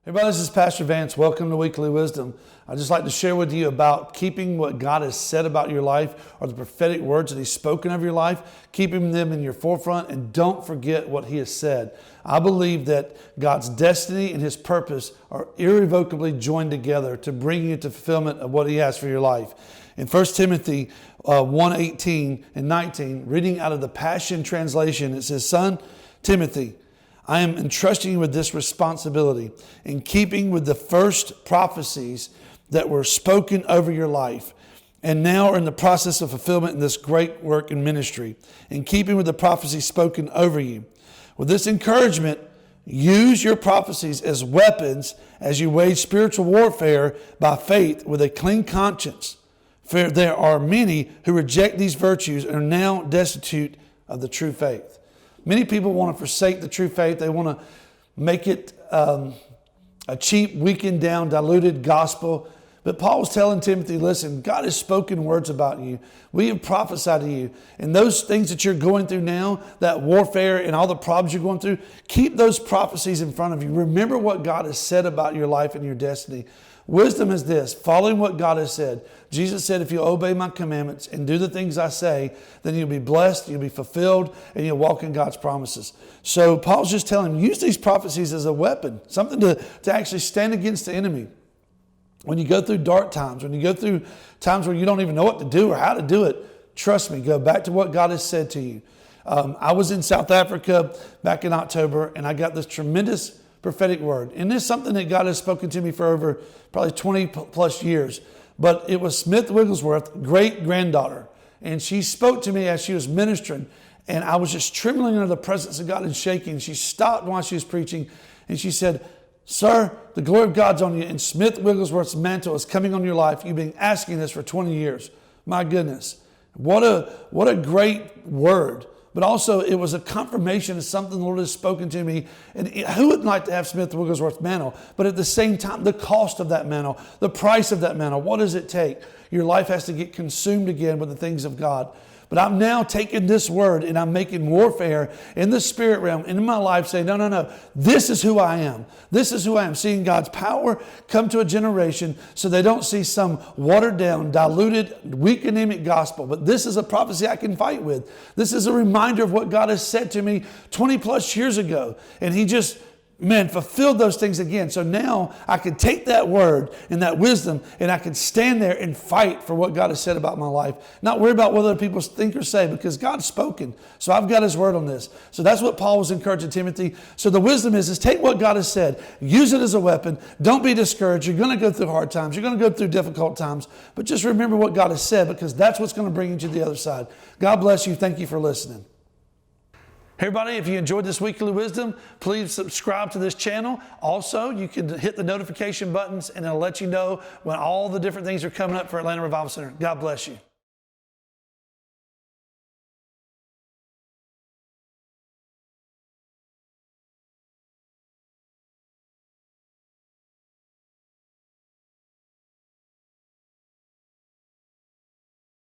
Hey everybody, this is Pastor Vance. Welcome to Weekly Wisdom. I'd just like to share with you about keeping what God has said about your life or the prophetic words that He's spoken of your life, keeping them in your forefront, and don't forget what He has said. I believe that God's destiny and His purpose are irrevocably joined together to bring you to fulfillment of what He has for your life. In 1 Timothy 1:18 and 19, reading out of the Passion Translation, it says, "Son Timothy, I am entrusting you with this responsibility in keeping with the first prophecies that were spoken over your life and now are in the process of fulfillment in this great work and ministry, in keeping with the prophecies spoken over you. With this encouragement, use your prophecies as weapons as you wage spiritual warfare by faith with a clean conscience. For there are many who reject these virtues and are now destitute of the true faith." Many people want to forsake the true faith. They want to make it a cheap, weakened down, diluted gospel. But Paul was telling Timothy, listen, God has spoken words about you. We have prophesied to you. And those things that you're going through now, that warfare and all the problems you're going through, keep those prophecies in front of you. Remember what God has said about your life and your destiny. Wisdom is this, following what God has said. Jesus said, if you obey my commandments and do the things I say, then you'll be blessed, you'll be fulfilled, and you'll walk in God's promises. So Paul's just telling him, use these prophecies as a weapon, something to actually stand against the enemy. When you go through dark times, when you go through times where you don't even know what to do or how to do it, trust me, go back to what God has said to you. I was in South Africa back in October, and I got this tremendous prophetic word. And this is something that God has spoken to me for over probably 20 plus years. But it was Smith Wigglesworth's great-granddaughter. And she spoke to me as she was ministering. And I was just trembling under the presence of God and shaking. She stopped while she was preaching. And she said, "Sir, the glory of God's on you. And Smith Wigglesworth's mantle is coming on your life. You've been asking this for 20 years. My goodness. What a great word. But also, it was a confirmation of something the Lord has spoken to me. And who would like to have Smith Wigglesworth's mantle? But at the same time, the cost of that mantle, the price of that mantle, what does it take? Your life has to get consumed again with the things of God. But I'm now taking this word and I'm making warfare in the spirit realm and in my life saying, no, this is who I am. This is who I am. Seeing God's power come to a generation so they don't see some watered down, diluted, weak, anemic gospel. But this is a prophecy I can fight with. This is a reminder of what God has said to me 20 plus years ago. And He just fulfilled those things again. So now I can take that word and that wisdom and I can stand there and fight for what God has said about my life. Not worry about what other people think or say because God's spoken. So I've got His word on this. So that's what Paul was encouraging Timothy. So the wisdom is take what God has said, use it as a weapon. Don't be discouraged. You're going to go through hard times. You're going to go through difficult times. But just remember what God has said because that's what's going to bring you to the other side. God bless you. Thank you for listening. Hey everybody, if you enjoyed this Weekly Wisdom, please subscribe to this channel. Also, you can hit the notification buttons and it'll let you know when all the different things are coming up for Atlanta Revival Center. God bless you.